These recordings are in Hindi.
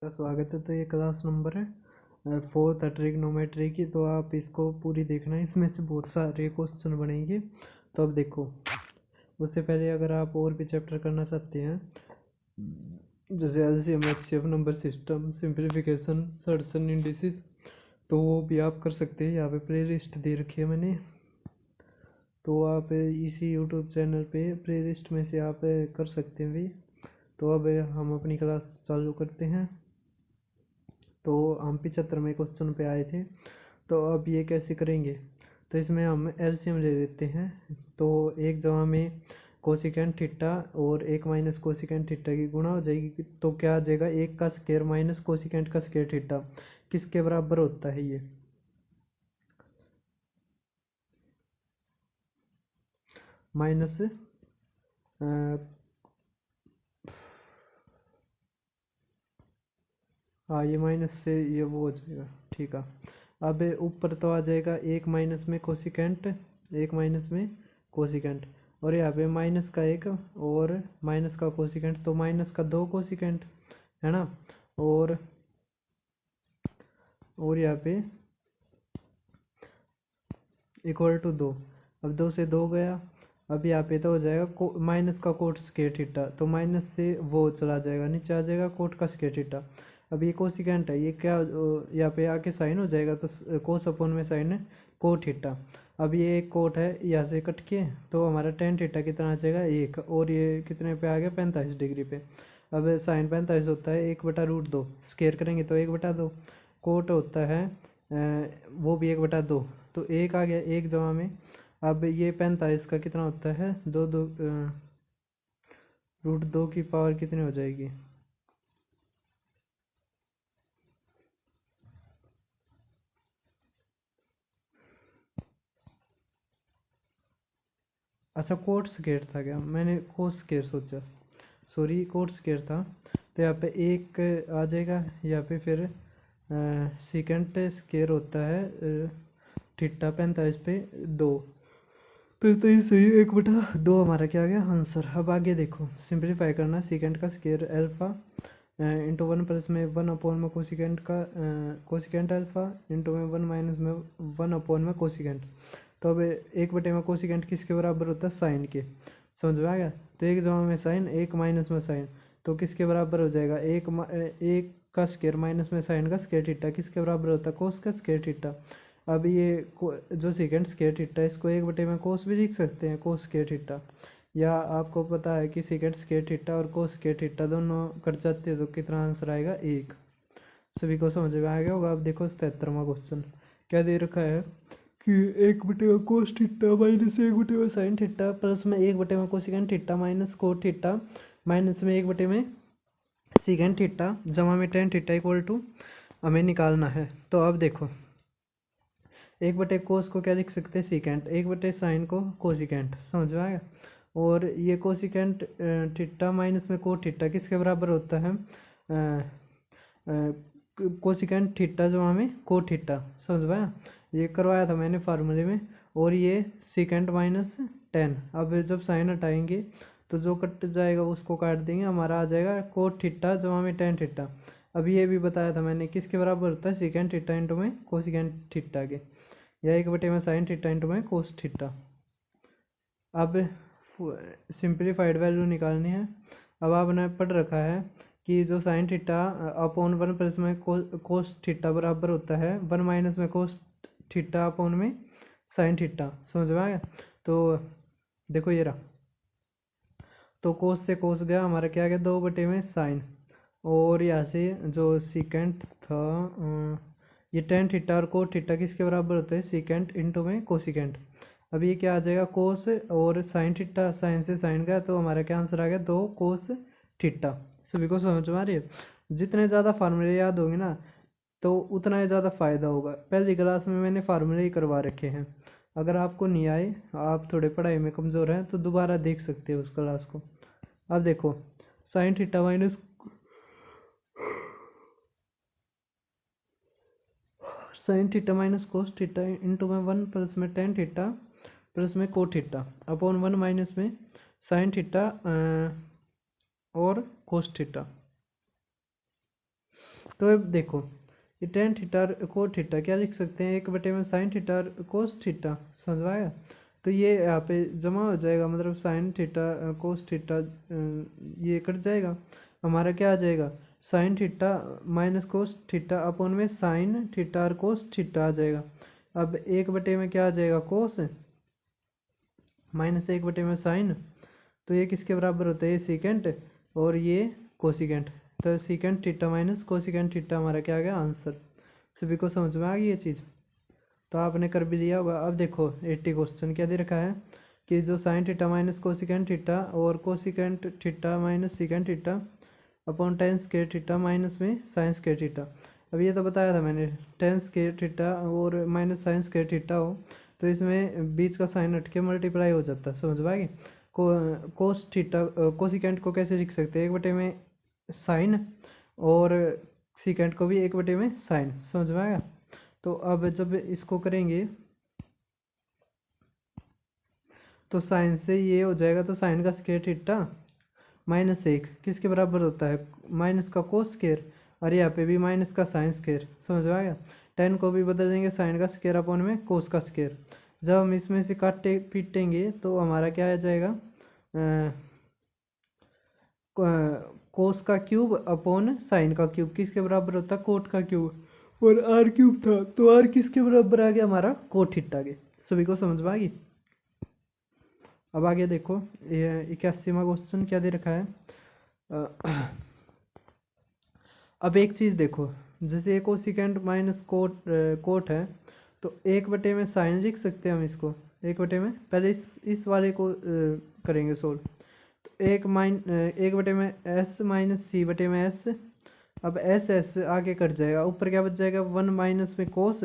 का स्वागत है। तो ये क्लास नंबर है फोर्थ ट्रिग्नोमेट्री की। तो आप इसको पूरी देखना है, इसमें से बहुत सारे क्वेश्चन बनेंगे। तो अब देखो, उससे पहले अगर आप और भी चैप्टर करना चाहते हैं जैसे LCM HCF number system simplification surds and indices, तो वो भी आप कर सकते हैं। यहाँ पे प्ले लिस्ट दे रखी है मैंने, तो आप इसी यूट्यूब चैनल पे प्ले लिस्ट में से आप कर सकते हैं भी। तो अब हम अपनी क्लास चालू करते हैं। तो हम 75वें क्वेश्चन पे आए थे। तो अब ये कैसे करेंगे, तो इसमें हम एलसीएम ले लेते हैं। तो एक जगह में कोसिकेंट थीटा और एक माइनस कोसिकेंट थीटा की गुणा हो जाएगी। तो क्या आ जाएगा, एक का स्क्वायर माइनस कोसिकेंट का स्क्वायर थीटा किसके बराबर होता है ये, माइनस हाँ ये माइनस से ये वो हो जाएगा, ठीक है। अब ऊपर तो आ जाएगा एक माइनस में कोसिकेंट, एक माइनस में कोसिकेंट, और यहाँ पे माइनस का एक और माइनस का कोसिकेंट, तो माइनस का दो कोसिकेंट है ना। और यहाँ पे इक्वल टू दो। अब दो से दो गया। अब यहाँ पे तो हो जाएगा माइनस का कोट स्क्वायर थीटा, तो माइनस से वो चला जाएगा, नीचे आ जाएगा कोट का स्क्वायर थीटा। अब ये कोसिकेंट है, ये क्या यहाँ पे आके साइन हो जाएगा, तो कोस अपॉन में साइन है कोट थीटा। अब ये एक कोट है, यहाँ से कट के तो हमारा टेन थीटा कितना आ जाएगा एक, और ये कितने पे आ गया 45 डिग्री पे। अब साइन 45 होता है 1/√2, स्क्वायर करेंगे तो 1/2, कोट होता है वो भी 1/2, तो एक आ गया एक जमा में। अब ये 45 का कितना होता है दो दो √2 की पावर कितनी हो जाएगी, अच्छा कोट स्क्वायर था क्या, मैंने कोस स्क्वायर सोचा, सॉरी कोट स्क्वायर था। तो यहाँ पे एक आ जाएगा, यहाँ पे फिर सेकेंड स्क्वायर होता है थीटा 45 पे दो, तो ये सही 1/2 हमारा क्या आ गया आंसर। अब आगे देखो, सिंप्लीफाई करना, सेकेंड का square alpha into one plus में वन अपॉन में कोसिकेंट का कोसिकेंट अल्फा इंटू में वन माइनस में वन अपॉन में कोसिकेंट। तो अब 1/में कोसिकेंट किसके बराबर होता है साइन के, समझ में आ गया। तो एक जमा में साइन एक माइनस में साइन, तो किसके बराबर हो जाएगा एक का स्क्वायर माइनस में साइन का स्क्वायर थीटा किसके बराबर होता है कोस का स्क्वायर थीटा। अब ये जो सेकेंड स्क्वायर थीटा इसको 1/में में कोस भी लिख सकते हैं, कोस स्क्वायर थीटा। या आपको पता है कि सेकेंड स्क्वायर थीटा और कोस स्क्वायर थीटा दोनों कट जाते हैं, तो कितना आंसर आएगा एक। सभी को समझ में आ गया होगा। अब देखो 77वां क्वेश्चन क्या दे रखा है कि 1/में कोस थीटा माइनस 1/में साइन थीटा प्लस में 1/में cosecant theta minus cot theta minus में 1/में सीकेंट थीटा जमा में टेन थीटा इक्वल टू हमें निकालना है। तो अब देखो, 1/कोस को क्या लिख सकते हैं सीकेंट, 1/साइन को कोसिकेंट, समझ में आया। और ये कोसिकेंट थीटा माइनस में कोट थीटा किसके बराबर होता है कोसिकेंट थीटा जो हमें कोट थीटा, समझ में आया। ये करवाया था मैंने फार्मूले में। और ये सीकेंट माइनस टेन, अब जब साइन हटाएंगे तो जो कट जाएगा उसको काट देंगे, हमारा आ जाएगा कोट थीटा जो हमें टेन थीटा। अब ये भी बताया था मैंने किसके बराबर होता है सीकेंट थीटा इंटू में कोसिकेंट थीटा के, या 1/में साइन थीटा इंटू में कोस थीटा। अब सिंप्लीफाइड वैल्यू निकालनी है। अब आपने पढ़ रखा है कि जो sine theta upon one plus में कोस थीटा बराबर होता है वन माइनस में कोस थीटा अपॉन में साइन थीटा, समझ में आ गया। तो देखो ये रहा, तो कोस से कोस गया, हमारा क्या आ गया 2/में में साइन, और यहाँ से जो सीकेंट था ये टेन थीटा और कोट थीटा किसके बराबर होते हैं सीकेंट इंटू में कोसिकेंट। अब ये क्या आ जाएगा कोस और साइन थीटा, साइन से साइन गया, तो हमारा क्या आंसर आ गया 2 कोस थीटा। सभी को समझ में आ रही है। जितने ज़्यादा फार्मूले याद होंगे ना तो उतना ही ज़्यादा फायदा होगा। पहली क्लास में मैंने फार्मूले ही करवा रखे हैं, अगर आपको नहीं आए, आप थोड़े पढ़ाई में कमज़ोर हैं, तो दोबारा देख सकते हो उस क्लास को। अब देखो, sign theta minus sign theta minus cos theta into में वन प्लस में टेन थीटा प्लस में cot theta upon one minus में साइन थीटा और कोस थीटा। तो अब देखो ये टेन थीटा कोट थीटा क्या लिख सकते हैं, 1/sin θ कोस थीटा, समझ में आया। तो ये यहाँ पे जमा हो जाएगा, मतलब sin θ कोस थीटा ये कट जाएगा, हमारा क्या आ जाएगा sin θ minus cos theta upon में sin θ और कोस थीटा आ जाएगा। अब 1 में क्या आ जाएगा कोस माइनस 1 में साइन, तो ये किसके बराबर होता है, ये सीकेंट और ये कोसिकेंट। तो secant theta minus cosecant theta हमारा क्या आ गया आंसर। सभी को समझ में आ गई ये चीज़, तो आपने कर भी लिया होगा। अब देखो 80 क्वेश्चन क्या दे रखा है कि जो sine theta minus cosecant theta और cosecant theta minus secant theta upon tan square theta minus में साइन स्क्वायर थीटा। अब ये तो बताया था मैंने, टेन स्क्वायर थीटा और माइनस साइन स्क्वायर थीटा हो तो इसमें बीच का साइन हट के मल्टीप्लाई हो जाता है, समझ में आ गई। कोस थीटा कोसिकेंट को कैसे लिख सकते हैं, 1 में साइन और सीकेंट को भी 1 में साइन, समझ में आया। तो अब जब इसको करेंगे तो साइन से ये हो जाएगा, तो साइन का स्क्वायर थीटा माइनस 1 किसके बराबर होता है, माइनस का कोस स्क्वायर, और यहाँ पे भी माइनस का साइन स्क्वायर, समझ में आया। टेन को भी बदल देंगे साइन का स्क्वायर अपॉन में कोस का स्क्वायर। जब हम इसमें से काटे पीटेंगे तो हमारा क्या आ जाएगा, कोस का क्यूब अपॉन साइन का क्यूब किसके बराबर होता है, कोट का क्यूब, और आर क्यूब था तो आर किसके बराबर आ गया हमारा, कोट थीटा के। सभी को समझ में आ गई। अब आगे देखो ये 81वां क्वेश्चन क्या दे रखा है। अब एक चीज़ देखो, जैसे कोसिकेंट माइनस कोट है तो 1 में साइन लिख सकते हैं हम इसको, 1 में पहले इस वाले को करेंगे सोल्व। तो 1 में एस माइनस सी में एस, अब एस एस आगे कट जाएगा, ऊपर क्या बच जाएगा 1 माइनस में कोस,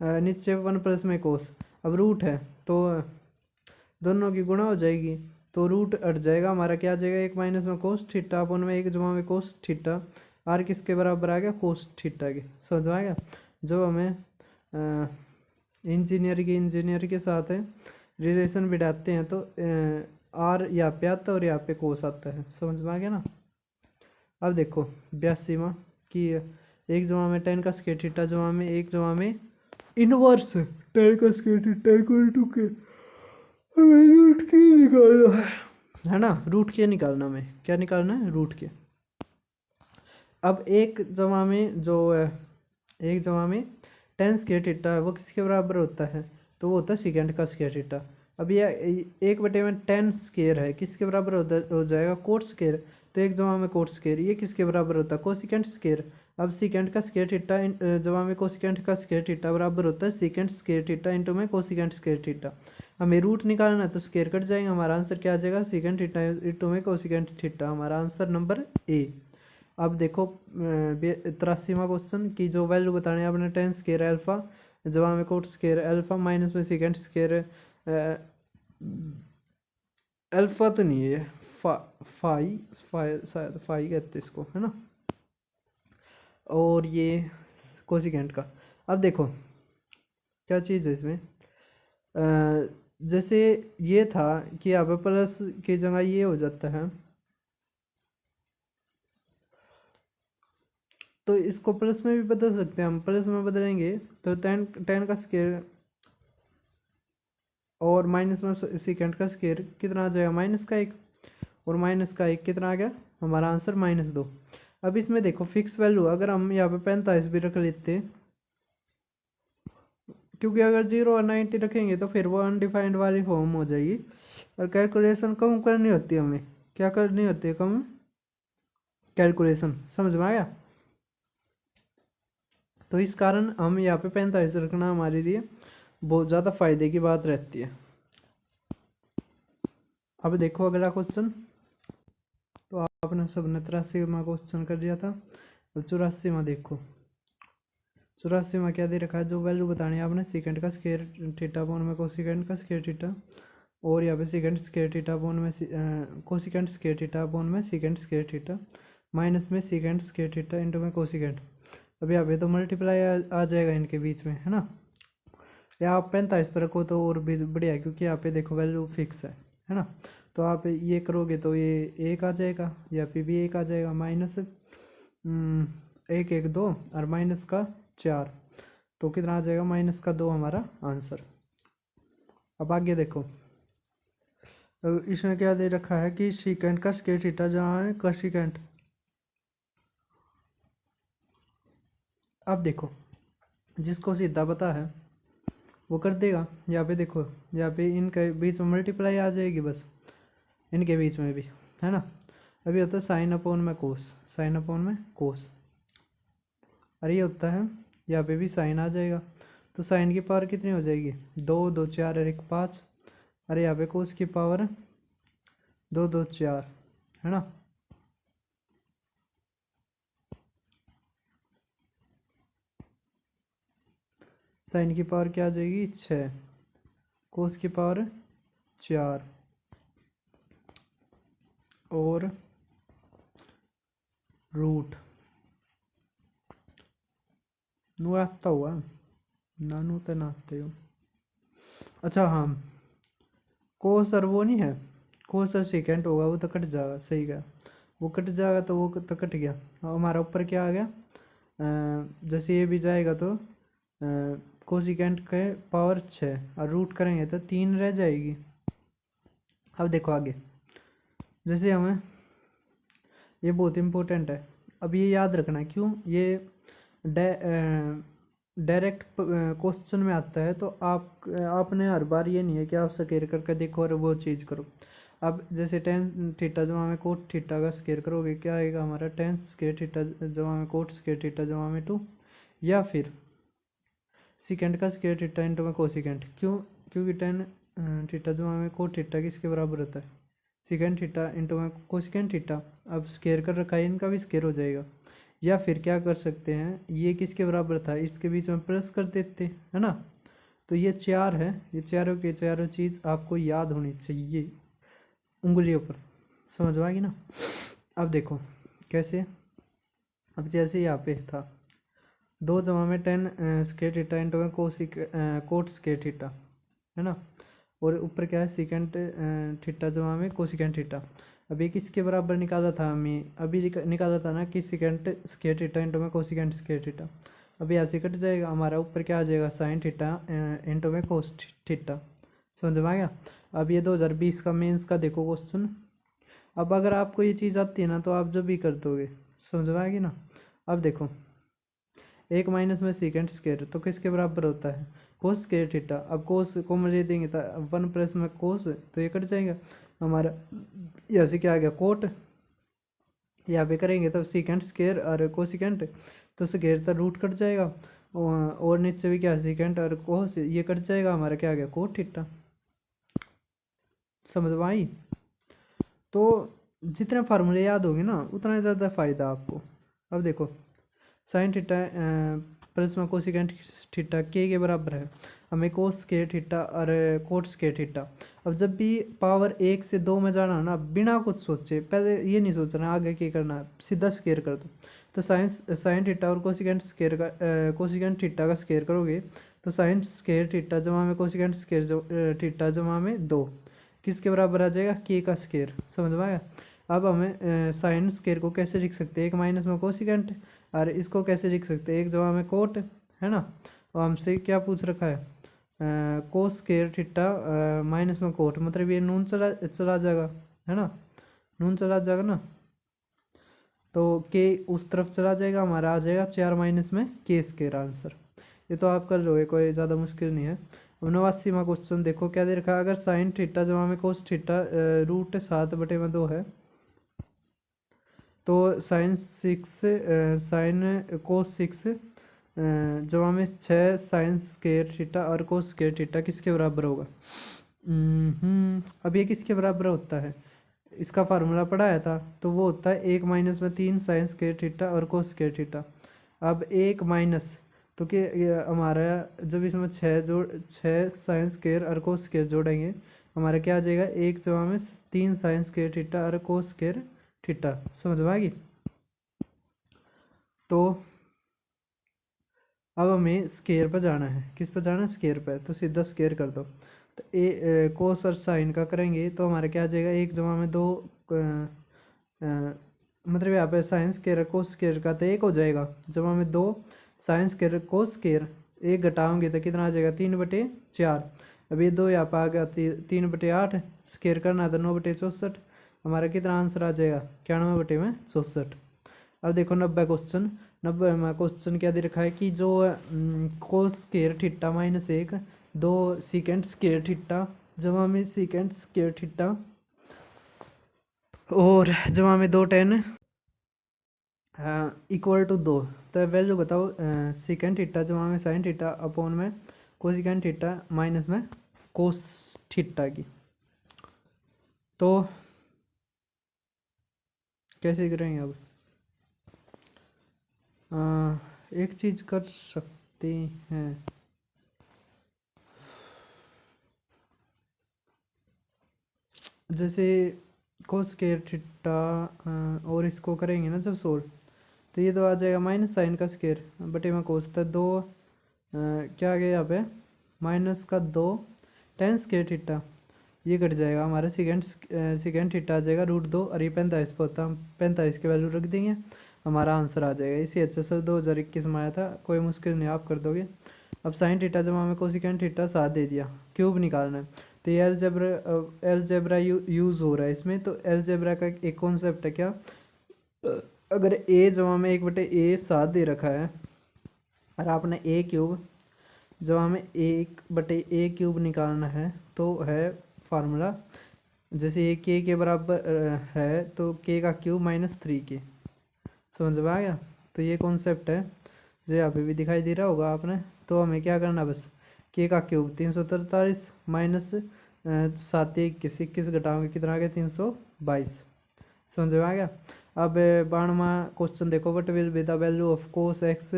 नीचे 1 प्लस में कोस। अब रूट है तो दोनों की गुणा हो जाएगी, तो रूट हट जाएगा, हमारा क्या आ जाएगा 1 माइनस में कोस थीटा अपन में 1 जमा में कोस थीटा, आर किसके बराबर आ गया कोस थीटा के, समझ में आ गया। जो हमें इंजीनियर के साथ है रिलेशन बिठाते हैं तो आर यहाँ पे आता है और यहाँ पे कोस आता है, समझ में आ गया ना। अब देखो 82वां कि 1 जमा में टेन का स्क्वायर थीटा जमा में 1 जमा में इनवर्स टेन का स्क्वायर थीटा इक्वल टू के, हमें रूट के निकालना है ना, रूट के निकालना, में क्या निकालना है रूट के। अब 1 जमा में जो है 1 जमा में टेन स्क्वायर थीटा है वो किसके बराबर होता है, तो वो होता है सीकेंट का स्क्वायर थीटा। अब ये 1 में टेन स्क्वायर है किसके बराबर हो जाएगा कोट स्क्वायर, तो 1 जमा में कोट स्क्वायर ये किसके बराबर होता है कोसिकेंट स्क्वायर। अब सीकेंट का स्क्वायर थीटा जमा में कोसिकेंट का स्क्वायर थीटा बराबर होता है सीकेंट स्क्वायर थीटा इंटू में कोसिकेंट स्क्वायर थीटा। हमें रूट निकालना है तो स्क्वायर कट जाएगा, हमारा आंसर क्या आ जाएगा सीकेंट थीटा इंटू में कोसिकेंट थीटा, हमारा आंसर नंबर ए। अब देखो 83वां क्वेश्चन की जो वैल्यू बतानी है आपने टेन स्क्वायर अल्फा जवाब में कोट स्क्वायर अल्फा माइनस में सेकेंड स्क्वायर अल्फा तो नहीं है शायद फाई कहते इसको है ना, और ये कोसिकेंट का। अब देखो क्या चीज़ है इसमें, जैसे ये था कि यहाँ पे प्लस की जगह ये हो जाता है तो इसको प्लस में भी बदल सकते हैं हम, प्लस में बदलेंगे तो टेन का स्क्वायर और माइनस में सेकेंड का स्क्वायर कितना आ जाएगा माइनस का 1, और माइनस का 1 कितना आ गया हमारा आंसर -2। अब इसमें देखो फिक्स वैल्यू अगर हम यहाँ पे 45 भी रख लेते, क्योंकि अगर 0 और 90 रखेंगे तो फिर वो अनडिफाइंड वाली फॉर्म हो जाएगी और कैलकुलेशन कम करनी होती है, हमें क्या करनी होती है कम कैलकुलेशन, समझ में आया। तो इस कारण हम यहाँ पे 45 रखना हमारे लिए बहुत ज़्यादा फायदे की बात रहती है। अब देखो अगला क्वेश्चन, तो आपने सबने 83वां क्वेश्चन कर दिया था। तो 84वां देखो, 84वां क्या दे रखा है, जो वैल्यू बतानी है आपने सेकंड का स्क्वायर थीटा अपॉन में कोसिकेंट का स्क्वायर थीटा, और यहाँ पे सेकंड स्क्वायर थीटा अपॉन में कोसिकेंट स्क्वायर थीटा अपॉन में सेकंड स्क्वायर थीटा माइनस में सेकंड स्क्वायर थीटा इंटू में कोसिकेंट। अब यहाँ पे तो मल्टीप्लाई आ जाएगा इनके बीच में है ना, या आप 45 पर रखो तो और भी बढ़िया है, क्योंकि यहाँ पे देखो वैल्यू फिक्स है ना। तो आप ये करोगे तो ये 1 आ जाएगा, यहाँ पे भी 1 आ जाएगा, माइनस एक एक दो और माइनस का 4, तो कितना आ जाएगा -2 हमारा आंसर। अब आगे देखो, अब इसमें क्या दे रखा है कि सीकेंट का स्क्वायर थीटा जहाँ है कोसिकेंट। अब देखो, जिसको सीधा पता है वो कर देगा। यहाँ पे देखो, यहाँ पे इनके बीच में मल्टीप्लाई आ जाएगी बस, इनके बीच में भी, है ना। अभी होता है साइन अपॉन में कोस, साइन अपॉन में कोस, अरे ये होता है यहाँ पे भी साइन आ जाएगा। तो साइन की पावर कितनी हो जाएगी, 2 2 4 और 1 5। अरे यहाँ पे कोस की पावर 2 2 4, है ना। साइन की पावर क्या आ जाएगी 6, कोस की पावर 4 और रूट नू आता हुआ नानू तो ना आते हो। अच्छा हाँ, कोस और वो नहीं है, कोस और सेकेंड होगा वो तो कट जाएगा, सही गया, वो कट जाएगा तो वो तो कट गया। और हमारा ऊपर क्या आ गया, जैसे ये भी जाएगा तो कोसिकेंट के पावर 6 और रूट करेंगे तो 3 रह जाएगी। अब देखो आगे, जैसे हमें ये बहुत इम्पोर्टेंट है, अब ये याद रखना, क्यों ये डायरेक्ट क्वेश्चन में आता है। तो आपने हर बार ये नहीं है कि आप स्केयर करके देखो और वो चीज़ करो। अब जैसे टेन थीटा जमा में कोट थीटा का स्केयर करोगे, क्या आएगा हमारा, टेन स्केयर थीटा जमा में कोट स्केयर थीटा जमा में 2, या फिर सिकेंड का स्केयर थीटा इंटू में कोसिकेंट। क्यों, क्योंकि टेन थीटा जमा में कोट थीटा किसके बराबर होता है, सिकेंड थीटा इंटू में कोसिकेंट थीटा। अब स्केयर कर रखा है, इनका भी स्केयर हो जाएगा। या फिर क्या कर सकते हैं, ये किसके बराबर था, इसके बीच में प्लस कर देते, है ना। तो ये 4 है, ये चारों के चारों चीज़ आपको याद होनी चाहिए उंगलियों पर, समझ में आएगी ना। अब देखो कैसे, अब जैसे यहाँ पे था 2 जमा में 10 स्केयर थीटा इंटू में कोट स्केयर थीटा, है ना। और ऊपर क्या है, सिकेंट थीटा जमा में कोसिकेंट थीटा। अभी किसके बराबर निकाला था हमें, अभी निकाला था ना कि सिकेंट स्केयर थीटा इंटू में कोसिकेंट स्केयर थीटा। अभी ऐसे कट जाएगा, हमारा ऊपर क्या आ जाएगा, साइन थीटा इंटू में कोस थीटा। समझ में आ गया। अब ये 2020 का मेंस का देखो क्वेश्चन। अब अगर आपको ये चीज़ आती है ना तो आप जब भी कर दोगे, समझ में आएगी ना। अब देखो, एक माइनस में सीकेंट स्केयर तो किसके बराबर होता है, कोस स्केयर थीटा। अब कोस को ले देंगे तो 1 प्लस में कोस, तो ये कट जाएगा हमारा, यहाँ से क्या आ गया कोट, यहाँ पे करेंगे तब सीकेंट स्केयर और कोसिकेंट, तो स्केयर तो रूट कट जाएगा, और नीचे भी क्या सीकेंट और कोस, ये कट जाएगा, हमारा क्या आ गया कोट थीटा। समझ में आई। तो जितने फार्मूले याद होंगे ना उतना ज़्यादा फायदा आपको। अब देखो, साइन थीटा प्लस में कोसिकेंट थीटा के बराबर है, हमें कोस के थीटा और कोट के थीटा। अब जब भी पावर 1 से 2 में जाना ना, बिना कुछ सोचे, पहले ये नहीं सोचना आगे क्या करना है, सीधा स्केयर कर दो। तो साइन थीटा और कोसिकेंट स्केयर का कोसिकेंट थीटा का स्केयर करोगे तो साइन स्केयर थीटा जमा में कोसिकेंट स्केयर थीटा जमा में 2 किसके बराबर आ जाएगा, के का स्केयर। समझ में आया। अब हमें साइन स्केयर को कैसे लिख सकते हैं, एक माइनस में कोसिकेंट, और इसको कैसे लिख सकते हैं, एक जमा में कोट, है ना। और हमसे क्या पूछ रखा है, कोस स्केयर थीटा माइनस में कोट, मतलब ये नून चला चला जाएगा, है ना, नून चला जाएगा ना, तो के उस तरफ चला जाएगा, हमारा आ जाएगा 4 माइनस में के स्केयर आंसर। ये तो आप कर लोगे, कोई ज़्यादा मुश्किल नहीं है। अब 89वां क्वेश्चन देखो क्या दे रखा है, अगर साइन थीटा जमा में कोस थीटा रूट 7/2 है, तो साइन कोस 6 जमा में 6 साइन स्केयर थीटा और कोस स्केयर थीटा किसके बराबर होगा। अब ये किसके बराबर होता है, इसका फार्मूला पढ़ाया था, तो वो होता है 1 माइनस में 3 साइन स्केयर थीटा और कोस स्केयर थीटा। अब 1 माइनस, तो कि हमारा जब इसमें 6 साइन स्केयर और कोस स्केयर जोड़ेंगे, हमारा क्या आ जाएगा, 1 जमा में 3 साइन स्केयर थीटा और कोस स्केयर थीटा। समझ में आ गई। तो अब हमें स्केयर पर जाना है, किस पर जाना है, स्केयर पर, तो सीधा स्केयर कर दो। तो कोस और साइन का करेंगे तो हमारा क्या आ जाएगा, 1 जमा में 2 मतलब यहाँ पे साइन स्क्वायर कोस स्क्वायर का तो एक हो जाएगा। जब हमें दो साइन स्क्वायर कोस स्क्वायर एक घटाओगे तो कितना आ जाएगा 3/4। अब ये दो यहाँ पर आ गया 3/8 स्क्वायर करना है तो 9/64। हमारा कितना आंसर आ जाएगा 91/64। अब देखो 90 क्वेश्चन। 90 क्वेश्चन क्या दे रखा है कि जो कोस स्क्वायर थीटा -1 दो सीकेंट स्क्वायर थीटा जब हमें सीकेंट स्क्वायर थीटा और जब हमें दो टेन इक्वल टू 2 तो वैल्यू बताओ सीकेंट थीटा जब हमें साइन थीटा अपॉन में कोसिकेंट थीटा माइनस में कोस थीटा की। तो कैसे करेंगे अब? एक चीज कर सकते हैं, जैसे कोस स्क्वायर थीटा और इसको करेंगे ना जब सोल्व, तो ये तो आ जाएगा माइनस साइन का स्क्वायर बटे में कोस था दो क्या आ गया यहाँ पे -2 टेन स्क्वायर थीटा। ये कट जाएगा हमारा सेकेंड थीटा आ जाएगा √2 और ये 45 पे होता है। हम 45 की वैल्यू रख देंगे, हमारा आंसर आ जाएगा। इसी अच्छा सर 2021 में आया था, कोई मुश्किल नहीं, आप कर दोगे। अब साइन थीटा जब हमें कोसिकेंट थीटा 7 दे दिया, क्यूब निकालना है, तो ये एलजेब्रा यूज़ हो रहा है इसमें। तो एलजेब्रा का एक कॉन्सेप्ट है क्या, अगर ए जब हमें 1/a 7 दे रखा है और आपने ए क्यूब जब हमें 1/a³ निकालना है तो है फार्मूला, जैसे ये के बराबर है तो के का क्यूब -3k। समझ में आ गया? तो ये कॉन्सेप्ट है जो यहाँ पे भी दिखाई दे रहा होगा आपने। तो हमें क्या करना, बस के का क्यूब 343 माइनस 7 21 21 घटाओगे कितना आ गया 322। समझ में आ गया? अब 92वां क्वेश्चन देखो, what will be the value of cos x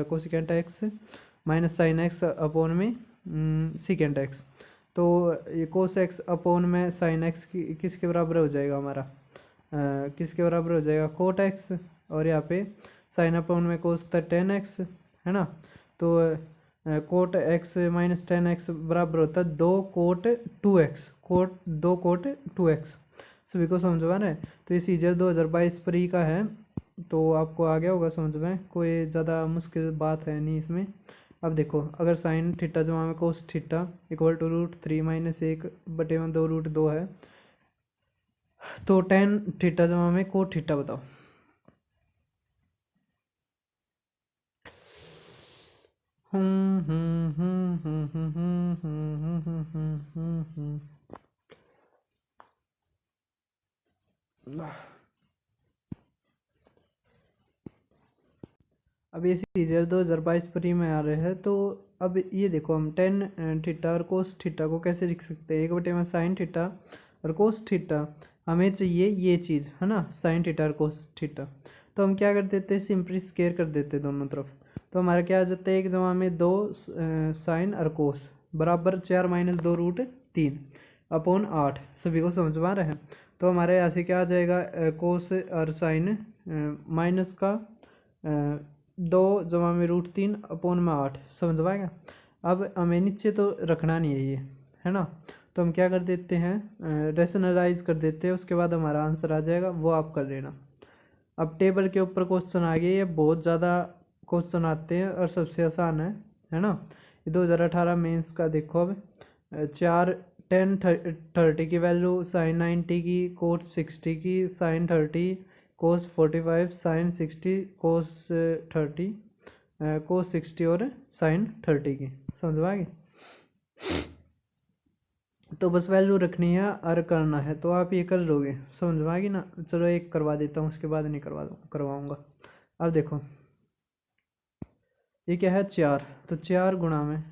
cosecant x minus sine x upon में सीकेंट एक्स। तो ये कोस एक्स अपॉन में साइन एक्स किसके बराबर हो जाएगा हमारा, किसके बराबर हो जाएगा कोट एक्स, और यहाँ पे साइन अपॉन में कोस था 10x है ना। तो कोट एक्स माइनस 10x बराबर होता है 2 coat 2x, coat 2 coat 2x। सभी को समझ में है? तो ये सीजर 2022 प्री का है, तो आपको आ गया होगा समझ में, कोई ज़्यादा मुश्किल बात है नहीं इसमें। अब देखो, अगर साइन थीटा जो हमें कोस थीटा इक्वल टू √3 -1/2 है, तो टेन थीटा जो हमें कोट थीटा बताओ। अब ये सीजर 2022 प्री में आ रहे हैं। तो अब ये देखो, हम टेन थीटा और कोस थीटा को कैसे लिख सकते हैं, 1/में साइन थीटा और कोस थीटा। हमें चाहिए ये चीज़ है ना, साइन थीटा और कोस थीटा। तो हम क्या कर देते हैं, सिंपली स्केयर कर देते हैं दोनों तरफ। तो हमारा क्या आ जाता है, एक जमा में 2 साइन और कोस बराबर 4 - 2√3 अपॉन 8। सभी को समझ में आ रहा है? तो हमारे यहाँ से क्या आ जाएगा, कोस और साइन माइनस का 2 जमा में √3 अपॉन में 8। समझ में आएगा? अब हमें नीचे तो रखना नहीं है ये, है ना। तो हम क्या कर देते हैं, रेशनलाइज कर देते हैं, उसके बाद हमारा आंसर आ जाएगा, वो आप कर लेना। अब टेबल के ऊपर क्वेश्चन आ गए, ये बहुत ज़्यादा क्वेश्चन आते हैं और सबसे आसान है ना। ये 2018 मेंस का देखो। अब 4 10 30 की वैल्यू, साइन 90 की, कोट 60 की, साइन 30, कोस 45, साइन 60, कोस 30, कोस 60 और साइन 30 की। समझ में आ गई? तो बस वैल्यू रखनी है और करना है, तो आप ये कर लोगे। समझ में आ गई ना? चलो एक करवा देता हूँ, उसके बाद नहीं करवाऊँगा। अब देखो, ये क्या है 4, तो 4 गुणा में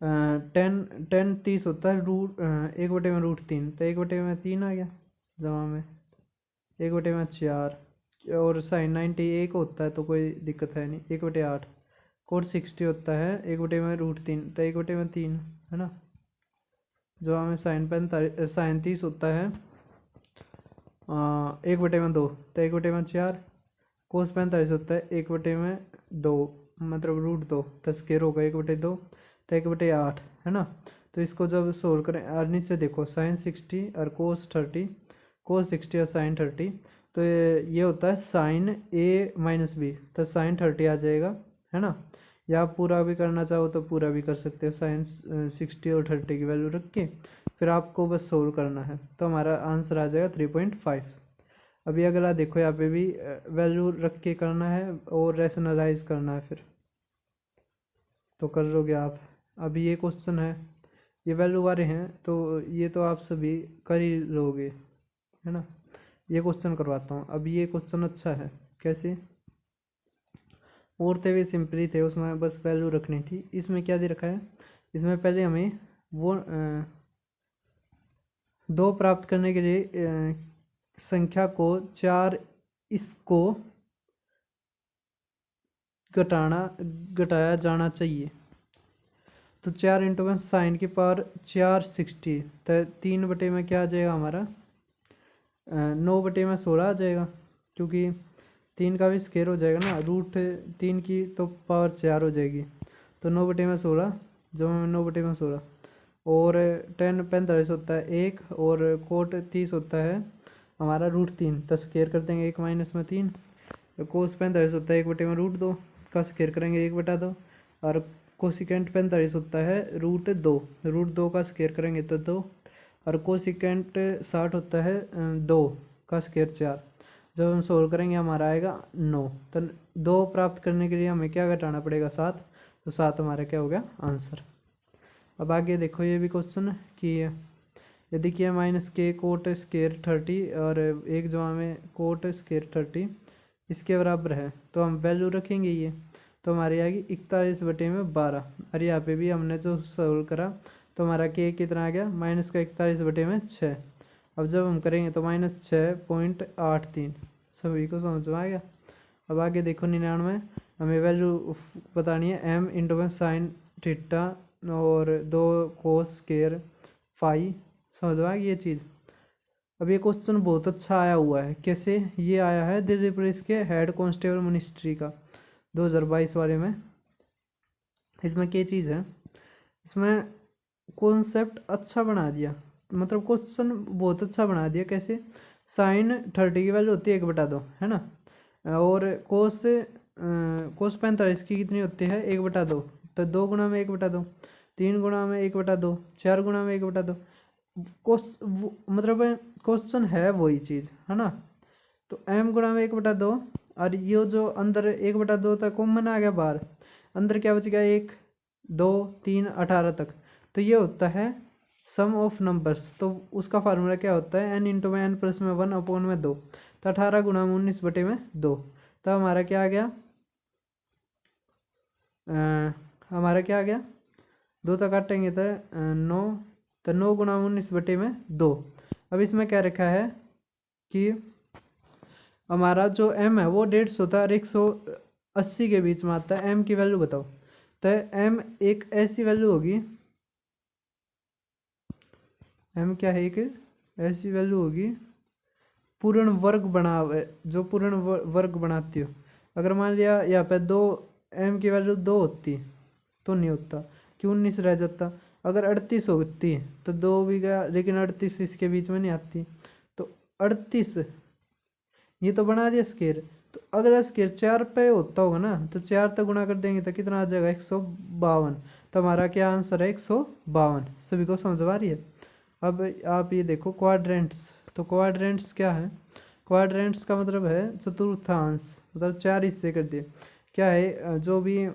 10 30 होता है 1/√3, तो 1/3 आ गया जमा में 1/4। और साइन 90 1 होता है तो कोई दिक्कत है नहीं, 1/8। कोट 60 होता है 1/√3, तो 1/3 है ना। जो हमें साइन 30 होता है 1/2, तो 1/4। कोस 45 होता है 1/2, मतलब √2, तो स्केयर होगा 1/2, तो 1/8 है ना। तो इसको जब सोल्व करें और नीचे देखो साइन 60 और कोस 30, कोस 60 और साइन 30, तो ये होता है साइन ए माइनस बी, तो साइन 30 आ जाएगा, है ना। या आप पूरा भी करना चाहो तो पूरा भी कर सकते हो, साइन 60 और 30 की वैल्यू रख के फिर आपको बस सोल्व करना है, तो हमारा आंसर आ जाएगा 3.5। अभी अगला देखो, यहाँ पे भी वैल्यू रख के करना है और रैशनलाइज करना है, फिर तो कर लोगे आप। अभी ये क्वेश्चन है, ये वैल्यू वाले हैं, तो ये तो आप सभी कर ही लोगे, है ना। ये क्वेश्चन करवाता हूँ। अब ये क्वेश्चन अच्छा है, कैसे, और थे वे सिंपली थे, उसमें बस वैल्यू रखनी थी। इसमें क्या दे रखा है, इसमें पहले हमें वो 2 प्राप्त करने के लिए संख्या को 4 इसको घटाया जाना चाहिए। तो 4 इंटू में साइन की पावर 460, तो 3 बटे में क्या आ जाएगा हमारा 9 बटे में 16 आ जाएगा, क्योंकि 3 का भी स्क्वायर हो जाएगा ना, रूट 3 की तो पावर 4 हो जाएगी, तो 9 बटे में 16, जो 9 बटे में 16, और 10 45 होता है 1, और कोट 30 होता है हमारा रूट 3, तो स्क्वायर कर देंगे 1 माइनस में 3, कोस 45 होता है 1 बटे में रूट 2 का स्क्वायर करेंगे 1/2, और कोसिकेंट 45 होता है रूट 2 का स्क्वायर करेंगे तो 2, और कोसिकेंट 60 होता है 2 का स्क्वायर 4। जब हम सोल्व करेंगे हमारा आएगा 9। तो 2 प्राप्त करने के लिए हमें क्या घटाना पड़ेगा 7, तो 7 हमारा क्या हो गया आंसर। अब आगे देखो, ये भी क्वेश्चन कि यदि किया माइनस के कोट स्क्वायर 30 और एक जो हमें कोट स्क्वायर 30 इसके बराबर है, तो हम वैल्यू रखेंगे ये, तो हमारी आएगी 41 बटे में 12। और यहाँ पे भी हमने जो सोल्व करा तो हमारा के कितना आ गया माइनस का 41 बटे में 6। अब जब हम करेंगे तो -6.83, सभी को समझ में आ गया। अब आगे देखो 99, हमें वैल्यू बतानी है m इंटू में साइन थीटा और 2 कोस स्क्वायर फाई, समझ में आ गई ये चीज़। अब ये क्वेश्चन बहुत अच्छा आया हुआ है, कैसे, ये आया है दिल्ली पुलिस के हेड कांस्टेबल मिनिस्ट्री का 2022 वाले में। इसमें क्या चीज़ है, इसमें कॉन्सेप्ट अच्छा बना दिया, मतलब क्वेश्चन बहुत अच्छा बना दिया। कैसे, साइन 30 की वैल्यू होती है 1/2, है ना, और कोस 45 की कितनी होती है 1/2, तो 2 गुणा में 1/2, 3 गुणा में 1/2, 4 गुणा में 1/2, मतलब क्वेश्चन है वही चीज़, है ना। तो m गुणा में 1/2, और ये जो अंदर 1/2 तक कॉमन आ गया बाहर, अंदर क्या बच गया 1 2 3 18 तक, तो ये होता है सम ऑफ नंबर्स। तो उसका फार्मूला क्या होता है n इंटू में n प्लस में 1 अपॉन में 2, तो 18 गुणा में 19 बटे में 2, तो हमारा क्या आ गया हमारा क्या आ गया 2 तक काटेंगे तो 9, तो 9 गुणा 19 बटे में 2। अब इसमें क्या रखा है कि हमारा जो m है वो 150 था और 180 के बीच में आता है, m की वैल्यू बताओ। तो m एक ऐसी वैल्यू होगी, m क्या है, एक ऐसी वैल्यू होगी पूर्ण वर्ग बना, जो पूर्ण वर्ग बनाती हो। अगर मान लिया यहाँ पे 2 m की वैल्यू 2 होती तो नहीं होता, क्यों 19 रह जाता। अगर 38 होती तो 2 भी गया, लेकिन 38 इसके बीच में नहीं आती, तो 38 ये तो बना दिया स्केयर। तो अगर स्केयर 4 पे होता होगा ना, तो 4 तक गुणा कर देंगे तो कितना आ जाएगा 152। तो हमारा क्या आंसर है 152। सभी को समझ आ रही है। अब आप ये देखो क्वाड्रेंट्स, तो क्वाड्रेंट्स क्या है, क्वाड्रेंट्स का मतलब है चतुर्थांश, मतलब 4 हिस्से कर दिए। क्या है, जो भी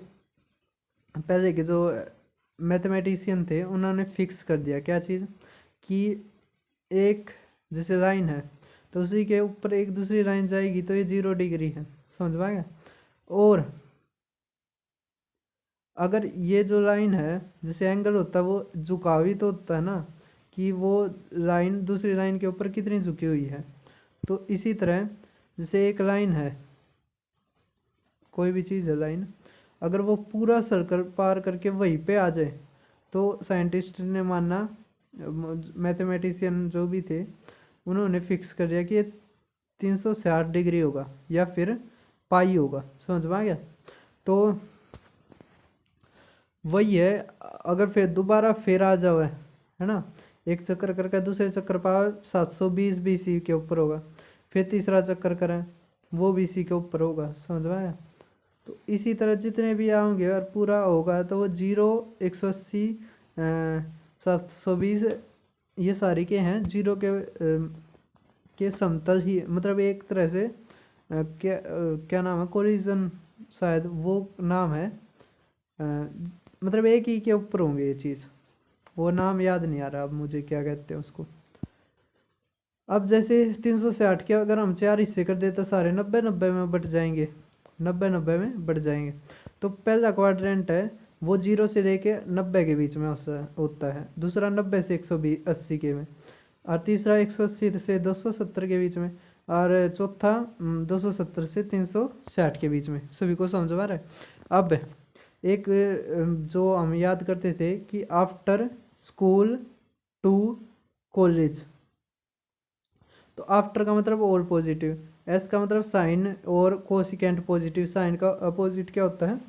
पहले के जो मैथमेटिशियन थे उन्होंने फिक्स कर दिया क्या चीज़, कि एक जैसे लाइन है तो उसी के ऊपर एक दूसरी लाइन जाएगी तो ये 0 डिग्री है, समझ में आ गया। और अगर ये जो लाइन है जैसे एंगल होता है वो झुकावी तो होता है ना, कि वो लाइन दूसरी लाइन के ऊपर कितनी झुकी हुई है। तो इसी तरह जैसे एक लाइन है, कोई भी चीज़ है लाइन, अगर वो पूरा सर्कल पार करके वहीं पे आ जाए तो साइंटिस्ट ने माना, मैथमेटिशियन जो भी थे उन्होंने फिक्स कर दिया कि ये 360 डिग्री होगा या फिर पाई होगा, समझ में आ गया। तो वही है, अगर फिर दोबारा फिर आ जाओ है ना, एक चक्कर करके दूसरे चक्कर पावर 720 BC के ऊपर होगा। फिर तीसरा चक्कर करें वो BC के ऊपर होगा, समझ में आया। तो इसी तरह जितने भी आएंगे और पूरा होगा तो वो 0, 180, 720 ये सारी के हैं जीरो के समतल ही, मतलब एक तरह से क्या नाम है, कोलिजन शायद वो नाम है, मतलब एक ही के ऊपर होंगे ये चीज़, वो नाम याद नहीं आ रहा अब मुझे क्या कहते हैं उसको। अब जैसे 360 के अगर हम 4 हिस्से कर दे तो सारे 90-90 में बट जाएंगे, 90-90 में बढ़ जाएंगे। तो पहला क्वाड्रेंट है वो 0 से लेके 90 के बीच में होता है, दूसरा 90 से 180 के में, और तीसरा 180 से 270 के बीच में, और चौथा 270 से 360 के बीच में। सभी को समझ आ रहा है। अब एक जो हम याद करते थे कि आफ्टर स्कूल टू कॉलेज, तो आफ्टर का मतलब ऑल पॉजिटिव, एस का मतलब साइन और कोसिकेंट पॉजिटिव, साइन का अपोजिट क्या होता है,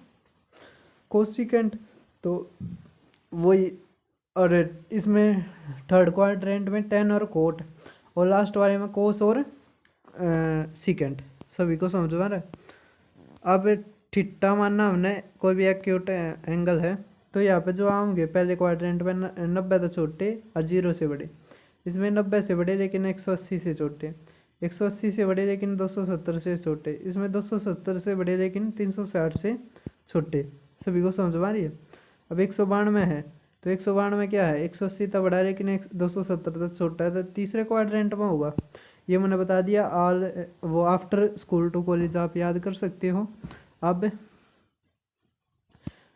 कोसिकेंट। तो वही, और इसमें थर्ड क्वाड्रेंट में टेन और कोट, और लास्ट वाले में कोस और सिकेंट। सभी को समझ में रहा है। अब थीटा मानना हमने कोई भी एक्यूट एंगल है, तो यहाँ पे जो आएंगे पहले क्वाड्रेंट में 90 तो छोटे और 0 से बड़े, इसमें 90 से बड़े लेकिन 180 से छोटे, 180 से बड़े लेकिन 270 से छोटे, इसमें 270 से बड़े लेकिन 360 से छोटे। सभी को समझ में आ रही है। अब 192 है, तो 192 क्या है, 180 तक बड़ा है लेकिन 270 तक छोटा है, तो तीसरे क्वाड्रेंट में होगा। ये मैंने बता दिया। ऑल वो आफ्टर स्कूल टू कॉलेज आप याद कर सकते हो। अब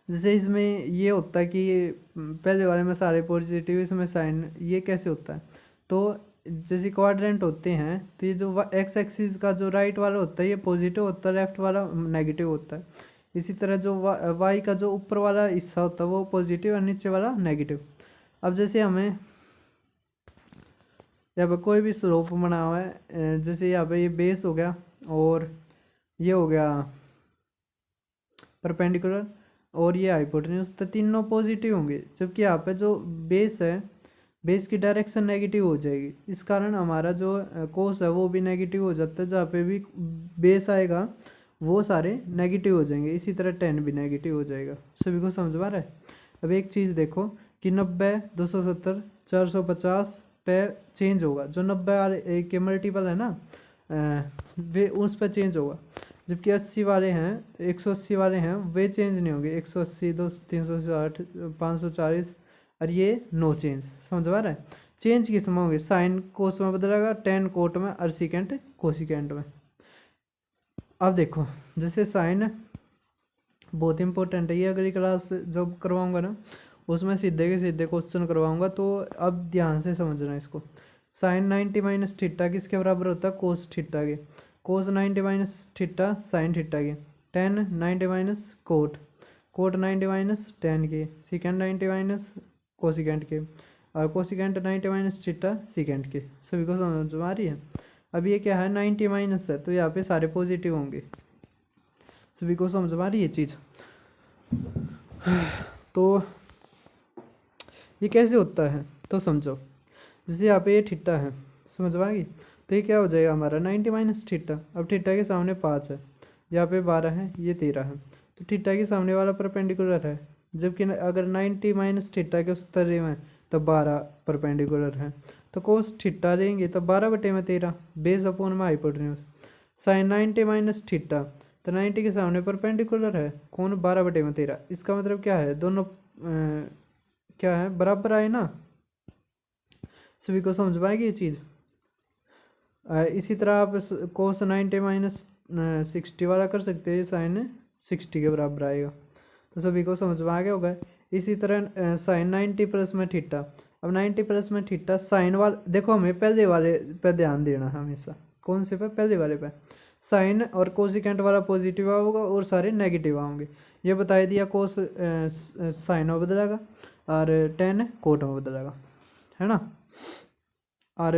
जैसे इसमें ये होता है कि पहले वाले में सारे पॉजिटिव, इसमें साइन, ये कैसे होता है, तो जैसे क्वाड्रेंट होते हैं तो ये जो एक्स एक्सिस का जो राइट वाला होता है ये पॉजिटिव होता है, लेफ्ट वाला नेगेटिव होता है। इसी तरह जो वाई का जो ऊपर वाला हिस्सा होता है वो पॉजिटिव और नीचे वाला नेगेटिव। अब जैसे हमें यहाँ पे कोई भी स्लोप बना हुआ है, जैसे यहाँ पे ये बेस हो गया और ये हो गया परपेंडिकुलर और ये हाइपोटेन्यूज, तो तीनों पॉजिटिव होंगे, जबकि यहाँ पे जो बेस है, बेस की डायरेक्शन नेगेटिव हो जाएगी। इस कारण हमारा जो कोस है वो भी नेगेटिव हो जाता है, जहाँ पे भी बेस आएगा वो सारे नेगेटिव हो जाएंगे। इसी तरह 10 भी नेगेटिव हो जाएगा। सभी को समझ में आ रहा है। अब एक चीज़ देखो कि 90, 270, 450 पे चेंज होगा, जो 90 वाले के मल्टीपल है ना वे उस पर चेंज होगा, जबकि 80 वाले हैं, 180 वाले हैं वे चेंज नहीं होंगे, 180, 360, 540 और ये नो चेंज। समझ आ रहा है। चेंज किस में होंगे, साइन कोस में बदलेगा, टेन कोट में और सिकेंट कोसिकेंट में। अब देखो जैसे साइन बहुत इंपॉर्टेंट है, ये अगली क्लास जब करवाऊंगा ना उसमें सीधे के सीधे क्वेश्चन करवाऊंगा, तो अब ध्यान से समझना इसको। साइन 90 माइनस थीटा किसके बराबर होता है, कोस थीटा के। Cos 90 minus theta sine theta के। Tan 90 minus cot, cot 90 minus tan के। सिकेंड 90 माइनस कोसिकेंट के, और कोसिकेंट 90 माइनस थीटा सिकेंट के। सभी को समझ में आ रही है। अब ये क्या है, 90 माइनस है तो यहाँ पे सारे पॉजिटिव होंगे। सभी को समझ में आ रही है चीज़। तो ये कैसे होता है तो समझो, जैसे यहाँ पे ये थीटा है, समझ में आ गई। तो ये क्या हो जाएगा हमारा 90 माइनस थीटा। अब थीटा के सामने 5 है, यहाँ पे 12 है, ये 13 है, तो थीटा के सामने वाला परपेंडिकुलर है, जबकि अगर 90 माइनस थीटा के उस तरह में तो 12 परपेंडिकुलर है। तो कोस थीटा लेंगे तो 12/13 बेस अपॉन में हाइपोटेन्यूज। साइन 90 माइनस थीटा, तो 90 के सामने परपेंडिकुलर है कौन, 12/13। इसका मतलब क्या है, दोनों क्या है, बराबर आए ना। सभी को समझ पाएगी ये चीज़। इसी तरह आप कोस 90 माइनस 60 वाला कर सकते हैं, साइन 60 के बराबर आएगा। तो सभी को समझ में आ गया होगा। इसी तरह साइन 90 प्लस में थीटा, अब 90 प्लस में थीटा साइन वाला, देखो हमें पहले वाले पे ध्यान देना है हमेशा। कौन से पे, पहले वाले पे। साइन और कोसिकेंट वाला पॉजिटिव होगा और सारे नेगेटिव आएंगे। ये बता दिया, कोस साइन में बदलेगा और टेन कोट में बदलेगा, है ना। और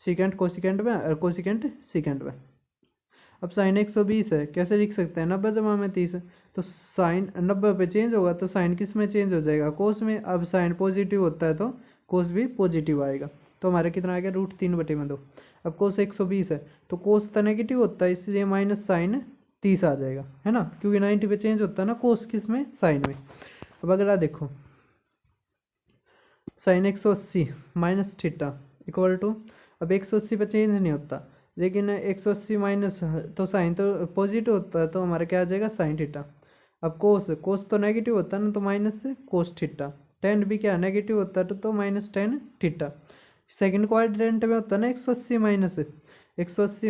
सिकेंट कोसिकेंट में और कोसिकेंट सिकेंट में। अब साइन 120 है, कैसे लिख सकते हैं, 90 जमा में 30 है, तो साइन 90 पे चेंज होगा तो साइन किस में चेंज हो जाएगा, कोस में। अब साइन पॉजिटिव होता है तो कोस भी पॉजिटिव आएगा। तो हमारा कितना आ गया √3/2। अब कोस 120 है तो कोस तो नेगेटिव होता है, इसलिए माइनस साइन 30 आ जाएगा, है ना, क्योंकि 90 पे चेंज होता है ना कोस किस में, साइन में। अब अगला देखो sine 180 minus theta equal to, अब 180 पे चेंज नहीं होता, लेकिन 180 माइनस तो साइन तो पॉजिटिव होता है, तो हमारा क्या आ जाएगा साइन थीटा। अब कोस कोस तो नेगेटिव होता है ना, तो माइनस कोस थीटा। टेन भी क्या नेगेटिव होता है तो minus tan theta. Second quadrant में होता है ना 180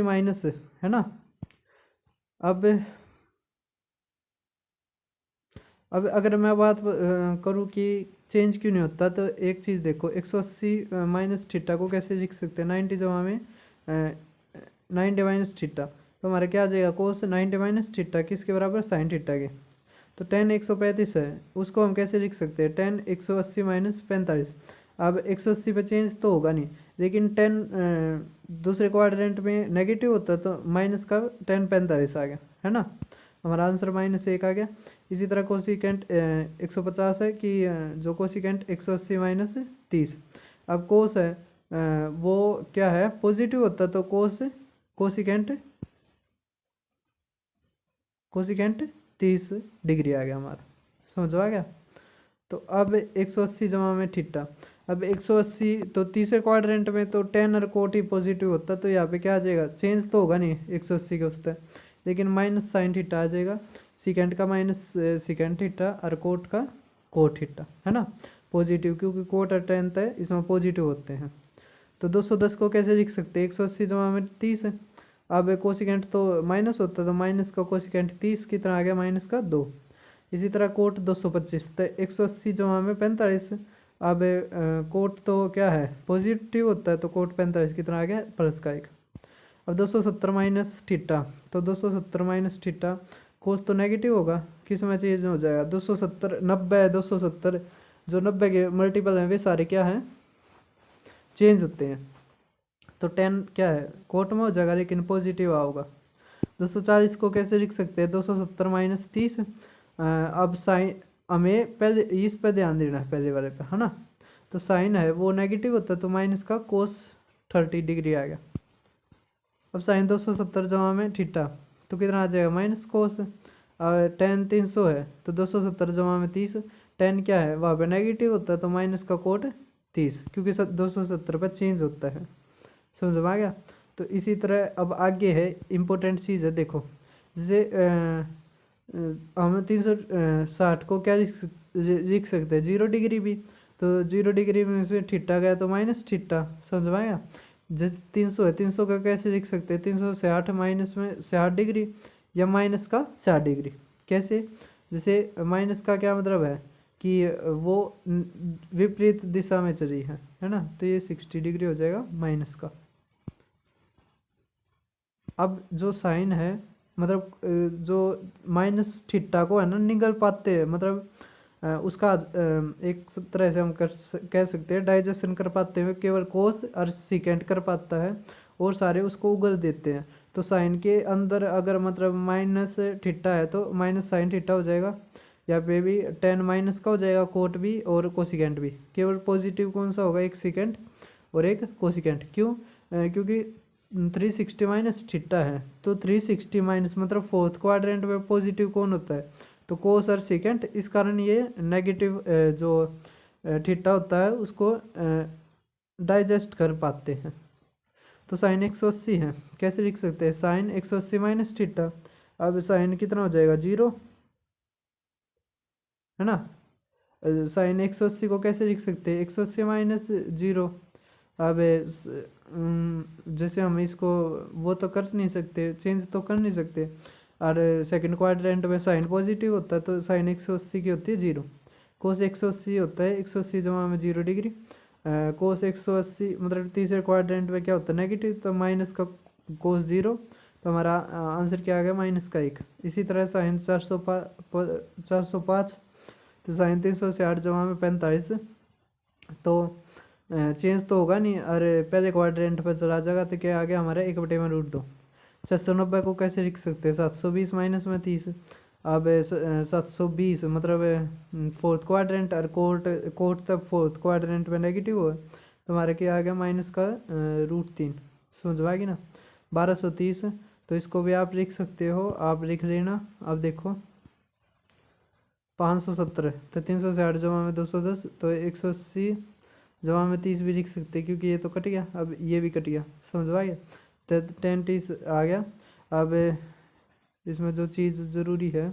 माइनस, है ना। अब अगर मैं बात करूँ कि चेंज क्यों नहीं होता, तो एक चीज़ देखो 180 माइनस थीटा को कैसे लिख सकते हैं, 90 जमा में 90 माइनस थीटा, तो हमारा क्या आ जाएगा कोस 90 माइनस थीटा किसके बराबर, साइन थीटा के। तो टेन 135 है, उसको हम कैसे लिख सकते हैं, टेन 180 माइनस 45। अब 180 पे चेंज तो होगा नहीं, लेकिन टेन दूसरे क्वाड्रेंट में नेगेटिव होता है, तो माइनस का टेन 45 आ गया, है ना। हमारा आंसर -1 आ गया। इसी तरह कोसिकेंट 150 है कि जो कोसिकेंट 180 माइनस 30। अब कोस है वो क्या है पॉजिटिव होता है, तो कोसिकेंट 30 डिग्री आ गया हमारा, समझ आ गया। तो अब 180 जमा में थीटा, अब 180 तो तीसरे क्वाड्रेंट में तो टेन और कोट ही पॉजिटिव होता, तो यहाँ पे क्या आ जाएगा, चेंज तो होगा नहीं 180 के उससे, लेकिन माइनस साइन थीटा आ जाएगा, सिकेंड का माइनस सिकेंड थीटा और कोट का कोट थीटा, है ना, पॉजिटिव, क्योंकि कोट और टेन है इसमें पॉजिटिव होते हैं। तो 210 को कैसे लिख सकते हैं, 180 जमा में 30 है। अब कोसिकेंट तो माइनस होता है, तो माइनस का कोसिकेंट 30 कितना आ गया, माइनस का 2। इसी तरह कोट 225, तो 180 जमा में 45। अब कोट तो क्या है पॉजिटिव होता है, तो कोट 45 कितना आ गया, प्लस का 1। अब 270 माइनस थीटा, तो 270 माइनस थीटा कोस तो नेगेटिव होगा, किस में चेंज हो जाएगा, 270 90 है, 270 जो 90 के मल्टीपल हैं वे सारे क्या हैं, चेंज होते हैं। तो 10 क्या है कोट में हो जाएगा, लेकिन पॉजिटिव आओगा। 240 को कैसे लिख सकते हैं, 270 माइनस 30। अब साइन हमें पहले इस पे ध्यान देना है, पहले वाले पे, है ना। तो साइन है वो नेगेटिव होता है, तो माइनस का कोस 30 डिग्री आ गया। अब साइन 270 जमा में थीटा, तो कितना आ जाएगा, माइनस कोस। और टेन 300 है, तो 270 जमा में 30, टेन क्या है वहाँ पे नेगेटिव होता है, तो माइनस का कोट 30, क्योंकि 270 पर चेंज होता है, समझ में आ गया। तो इसी तरह अब आगे है इम्पोर्टेंट चीज़ है, देखो जैसे हम 360 को क्या लिख सकते हैं, 0 डिग्री भी, तो 0 डिग्री में इसमें थीटा गया तो माइनस थीटा, समझ में आया। जैसे 300 है, 300 का कैसे लिख सकते हैं, 360 माइनस में 60 डिग्री या माइनस का 60 डिग्री, कैसे, जैसे माइनस का क्या मतलब है कि वो विपरीत दिशा में चली है ना, तो ये 60 डिग्री हो जाएगा माइनस का। अब जो साइन है मतलब जो माइनस थीटा को है ना निगल पाते हैं, मतलब उसका एक तरह से हम कह सकते हैं डाइजेशन कर पाते हैं, केवल कोस और सिकेंड कर पाता है और सारे उसको उगल देते हैं। तो साइन के अंदर अगर मतलब माइनस थीटा है तो माइनस साइन थीटा हो जाएगा, या पे भी टेन माइनस का हो जाएगा कोट भी और कोसिकेंट भी। केवल पॉजिटिव कौन सा होगा, एक सिकेंड और एक कोसिकेंट। क्यों, क्योंकि 360 माइनस थीटा है, तो 360 माइनस मतलब फोर्थ क्वाड्रेंट में पॉजिटिव कौन होता है, तो कोस और सेकेंड, इस कारण ये नेगेटिव जो थीटा होता है उसको डाइजेस्ट कर पाते हैं। तो साइन 180 है, कैसे लिख सकते हैं, साइन 180 माइनस थीटा। अब साइन कितना हो जाएगा, 0, है ना। साइन 180 को कैसे लिख सकते हैं, 180 माइनस 0। अब जैसे हम इसको वो तो कर नहीं सकते, चेंज तो कर नहीं सकते, और सेकंड क्वाड्रेंट में साइन पॉजिटिव होता है, तो साइन 180 की होती है 0। कोस 180 होता है 180 जमा में 0 डिग्री। कोस 180 मतलब तीसरे क्वाड्रेंट में क्या होता है नेगेटिव, तो माइनस का कोस 0, तो हमारा आंसर क्या आ गया, माइनस का 1। इसी तरह साइन 405, तो साइन 360 जमा में 45, तो चेंज तो होगा नहीं, अरे पहले क्वाड्रेंट पर चला जाएगा, तो क्या आ गया हमारा 1/√2। 690 को कैसे लिख सकते हैं, 720 माइनस में 30। अब 720 मतलब फोर्थ क्वाड्रेंट, और कोट तब फोर्थ क्वाड्रेंट में नेगेटिव हो तो हमारे क्या आ गया माइनस का √3। समझ में आ गई ना। 1230 तो इसको भी आप लिख सकते हो, आप लिख लेना। अब देखो 570 तो 360 जमा में 210 तो 180 जमा में 30 भी लिख सकते हैं, क्योंकि ये तो कट गया, अब ये भी कट गया। समझ में आ गया। तो 10 आ गया। अब इसमें जो चीज़ ज़रूरी है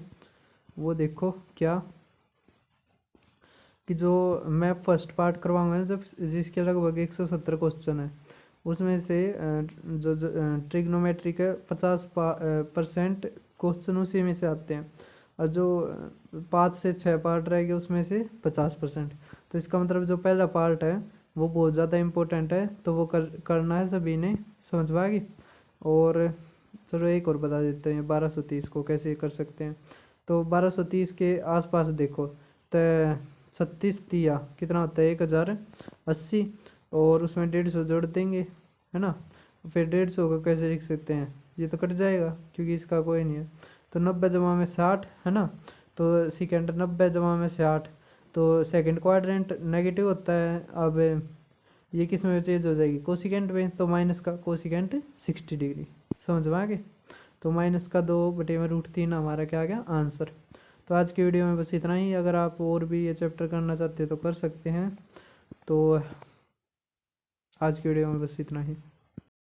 वो देखो क्या, कि जो मैं फर्स्ट पार्ट करवाऊंगा जब, जिसके लगभग 170 क्वेश्चन है, उसमें से जो ट्रिग्नोमेट्री के 50% क्वेश्चन उसी में से आते हैं, और जो 5 से 6 पार्ट रहेंगे उसमें से 50%। तो इसका मतलब जो पहला पार्ट है वो बहुत ज़्यादा इम्पोर्टेंट है, तो वो करना है सभी ने। समझ में आ गई। और चलो एक और बता देते हैं 1230 को कैसे कर सकते हैं। तो 1230 के आसपास देखो तो 36 कितना होता है 1080, और उसमें 150 जोड़ देंगे, है ना। फिर 150 को कैसे लिख सकते हैं, ये तो कट जाएगा क्योंकि इसका कोई नहीं है। तो 90 जमा में 60 है ना, तो सेकेंड 90 जमा में 60 तो सेकंड क्वाड्रेंट नेगेटिव होता है। अब ये किस में चेंज हो जाएगी, कोसिकेंट में, तो माइनस का कोसिकेंट 60 डिग्री। समझ में आ गए। तो माइनस का 2/√3 हमारा क्या आ गया आंसर। तो आज की वीडियो में बस इतना ही। अगर आप और भी ये चैप्टर करना चाहते हैं तो कर सकते हैं। तो आज की वीडियो में बस इतना ही।